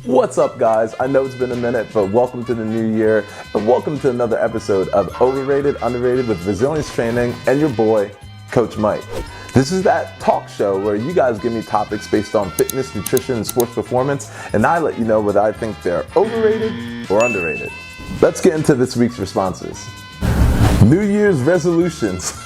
What's up, guys? I know it's been a minute, but welcome to the new year and welcome to another episode of Overrated, Underrated with Resilience Training and your boy, Coach Mike. This is that talk show where you guys give me topics based on fitness, nutrition, and sports performance, and I let you know whether I think they're overrated or underrated. Let's get into this week's responses. New Year's resolutions.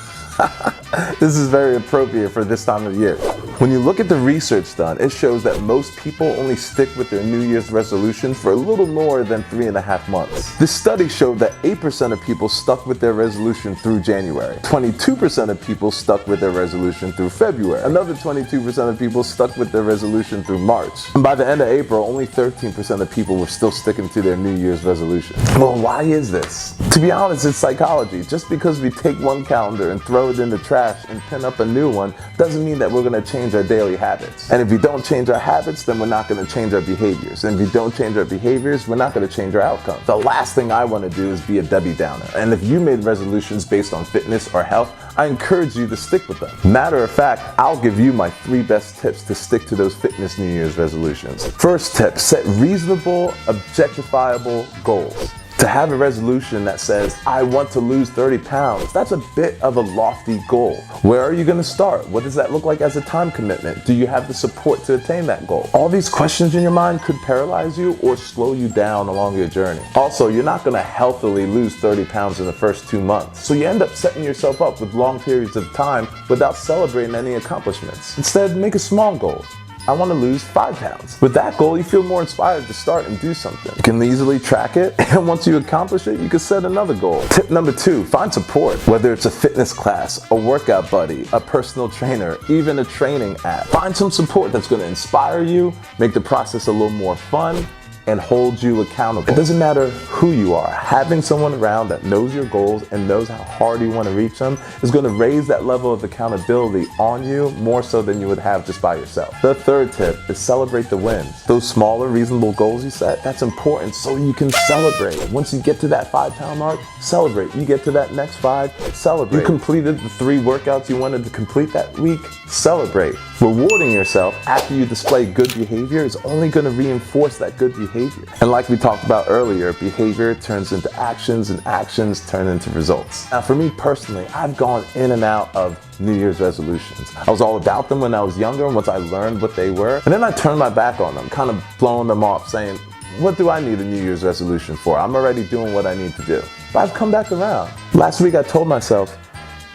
This is very appropriate for this time of year. When you look at the research done, it shows that most people only stick with their New Year's resolutions for a little more than 3.5 months. This study showed that 8% of people stuck with their resolution through January. 22% of people stuck with their resolution through February. Another 22% of people stuck with their resolution through March. And by the end of April, only 13% of people were still sticking to their New Year's resolution. Well, why is this? To be honest, it's psychology. Just because we take one calendar and throw it in the trash and pin up a new one doesn't mean that we're going to change our daily habits. And if we don't change our habits, then we're not going to change our behaviors. And if we don't change our behaviors, we're not going to change our outcomes. The last thing I want to do is be a Debbie Downer. And if you made resolutions based on fitness or health, I encourage you to stick with them. Matter of fact, I'll give you my 3 best tips to stick to those fitness New Year's resolutions. First tip, set reasonable, objectifiable goals. To have a resolution that says, I want to lose 30 pounds, that's a bit of a lofty goal. Where are you going to start? What does that look like as a time commitment? Do you have the support to attain that goal? All these questions in your mind could paralyze you or slow you down along your journey. Also, you're not going to healthily lose 30 pounds in the first 2 months. So you end up setting yourself up with long periods of time without celebrating any accomplishments. Instead, make a small goal. I want to lose 5 pounds. With that goal, you feel more inspired to start and do something. You can easily track it, and once you accomplish it, you can set another goal. Tip number 2, find support. Whether it's a fitness class, a workout buddy, a personal trainer, even a training app. Find some support that's going to inspire you, make the process a little more fun, and hold you accountable. It doesn't matter who you are. Having someone around that knows your goals and knows how hard you want to reach them is going to raise that level of accountability on you more so than you would have just by yourself. The third tip is celebrate the wins. Those smaller, reasonable goals you set, that's important so you can celebrate. Once you get to that 5-pound mark, celebrate. You get to that next 5, celebrate. You completed the 3 workouts you wanted to complete that week, celebrate. Rewarding yourself after you display good behavior is only going to reinforce that good behavior. And like we talked about earlier, behavior turns into actions and actions turn into results. Now for me personally, I've gone in and out of New Year's resolutions. I was all about them when I was younger and once I learned what they were. And then I turned my back on them, kind of blowing them off saying, what do I need a New Year's resolution for? I'm already doing what I need to do. But I've come back around. Last week I told myself,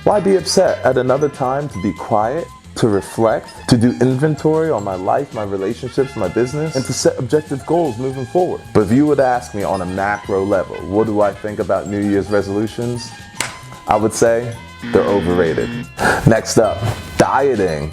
why be upset at another time to be quiet, to reflect, to do inventory on my life, my relationships, my business, and to set objective goals moving forward. But if you would ask me on a macro level, what do I think about New Year's resolutions? I would say they're overrated. Next up, dieting.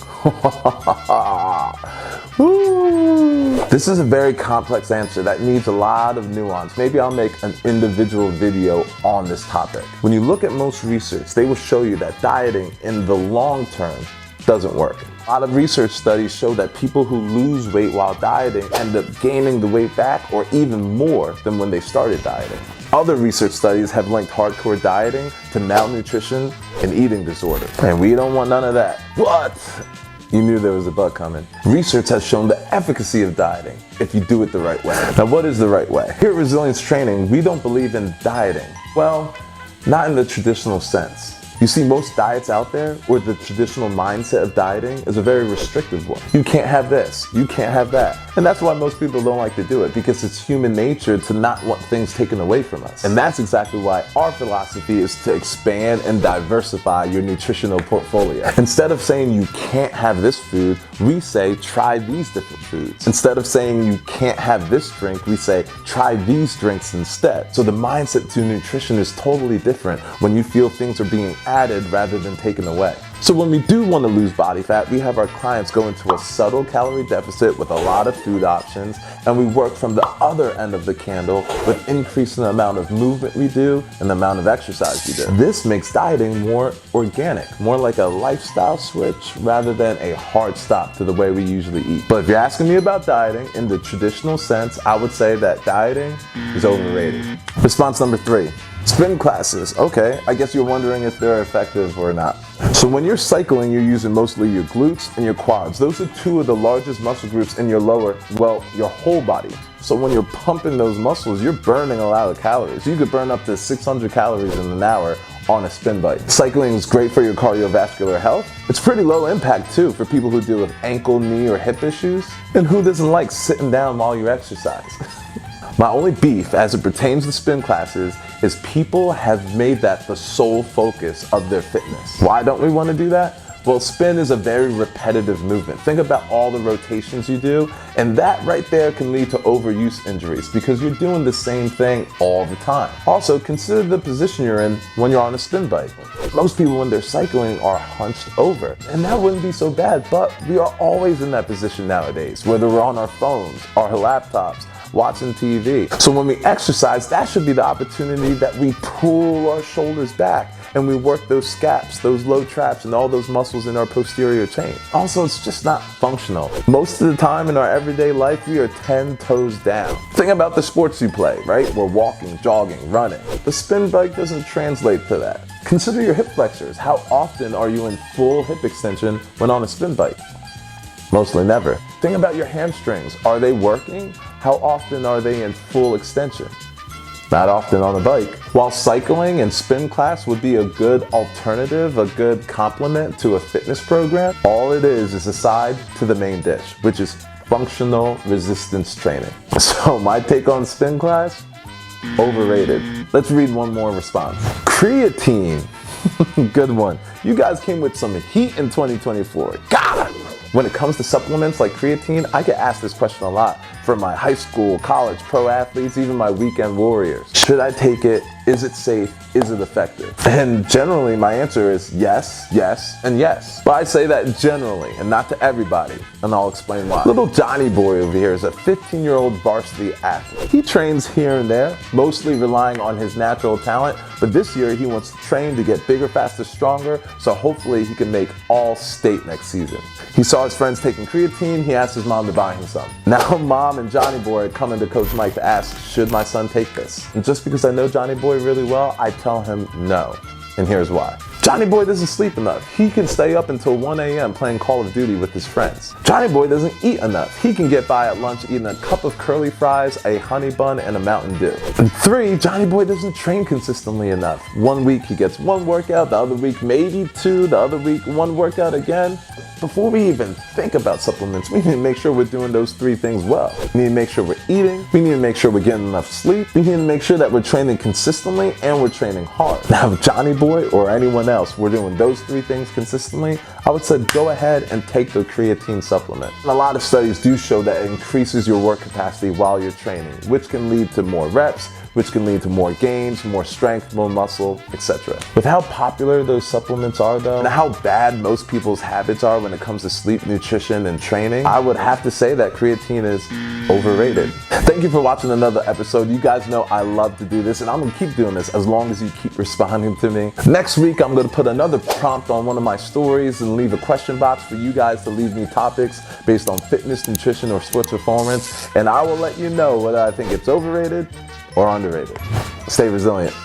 This is a very complex answer that needs a lot of nuance. Maybe I'll make an individual video on this topic. When you look at most research, they will show you that dieting in the long term doesn't work. A lot of research studies show that people who lose weight while dieting end up gaining the weight back or even more than when they started dieting. Other research studies have linked hardcore dieting to malnutrition and eating disorder. And we don't want none of that. But you knew there was a but coming. Research has shown the efficacy of dieting if you do it the right way. Now, what is the right way? Here at Resilience Training, we don't believe in dieting. Well, not in the traditional sense. You see, most diets out there, or the traditional mindset of dieting, is a very restrictive one. You can't have this, you can't have that. And that's why most people don't like to do it, because it's human nature to not want things taken away from us. And that's exactly why our philosophy is to expand and diversify your nutritional portfolio. Instead of saying you can't have this food, we say try these different foods. Instead of saying you can't have this drink, we say try these drinks instead. So the mindset to nutrition is totally different when you feel things are being added rather than taken away. So when we do want to lose body fat, we have our clients go into a subtle calorie deficit with a lot of food options, and we work from the other end of the candle with increasing the amount of movement we do and the amount of exercise we do. This makes dieting more organic, more like a lifestyle switch rather than a hard stop to the way we usually eat. But if you're asking me about dieting in the traditional sense, I would say that dieting is overrated. Response number 3. Spin classes, okay, I guess you're wondering if they're effective or not. So when you're cycling, you're using mostly your glutes and your quads. Those are two of the largest muscle groups in your lower, well, your whole body. So when you're pumping those muscles, you're burning a lot of calories. You could burn up to 600 calories in an hour on a spin bike. Cycling is great for your cardiovascular health. It's pretty low impact too for people who deal with ankle, knee, or hip issues. And who doesn't like sitting down while you exercise? My only beef as it pertains to spin classes is people have made that the sole focus of their fitness. Why don't we want to do that? Well, spin is a very repetitive movement. Think about all the rotations you do, and that right there can lead to overuse injuries because you're doing the same thing all the time. Also, consider the position you're in when you're on a spin bike. Most people when they're cycling are hunched over, and that wouldn't be so bad, but we are always in that position nowadays, whether we're on our phones, our laptops, watching TV. So when we exercise, that should be the opportunity that we pull our shoulders back and we work those scaps, those low traps, and all those muscles in our posterior chain. Also, it's just not functional. Most of the time in our everyday life, we are 10 toes down. Think about the sports you play, right? We're walking, jogging, running. The spin bike doesn't translate to that. Consider your hip flexors. How often are you in full hip extension when on a spin bike? Mostly never. Think about your hamstrings. Are they working? How often are they in full extension? Not often on a bike. While cycling and spin class would be a good alternative, a good complement to a fitness program, all it is a side to the main dish, which is functional resistance training. So my take on spin class, overrated. Let's read one more response. Creatine, good one. You guys came with some heat in 2024. God! When it comes to supplements like creatine, I get asked this question a lot from my high school, college, pro athletes, even my weekend warriors. Should I take it? Is it safe? Is it effective? And generally my answer is yes, yes, and yes. But I say that generally and not to everybody, and I'll explain why. Little Johnny boy over here is a 15-year-old varsity athlete. He trains here and there, mostly relying on his natural talent, but this year he wants to train to get bigger, faster, stronger, so hopefully he can make all state next season. He saw his friends taking creatine, he asked his mom to buy him some. Now mom and Johnny boy are coming to Coach Mike to ask, should my son take this? And just because I know Johnny boy really well, I tell him no. And here's why. Johnny boy doesn't sleep enough. He can stay up until 1 a.m. playing Call of Duty with his friends. Johnny boy doesn't eat enough. He can get by at lunch eating a cup of curly fries, a honey bun, and a Mountain Dew. And 3, Johnny boy doesn't train consistently enough. 1 week he gets 1 workout, the other week maybe 2, the other week 1 workout again. Before we even think about supplements, we need to make sure we're doing those 3 things well. We need to make sure we're eating, we need to make sure we're getting enough sleep, we need to make sure that we're training consistently and we're training hard. Now if Johnny boy or anyone else we're doing those 3 things consistently, I would say go ahead and take the creatine supplement. And a lot of studies do show that it increases your work capacity while you're training, which can lead to more reps, which can lead to more gains, more strength, more muscle, etc. With how popular those supplements are though, and how bad most people's habits are when it comes to sleep, nutrition, and training, I would have to say that creatine is overrated. Thank you for watching another episode. You guys know I love to do this, and I'm gonna keep doing this as long as you keep responding to me. Next week, I'm gonna put another prompt on one of my stories and leave a question box for you guys to leave me topics based on fitness, nutrition, or sports performance, and I will let you know whether I think it's overrated or underrated. Stay resilient.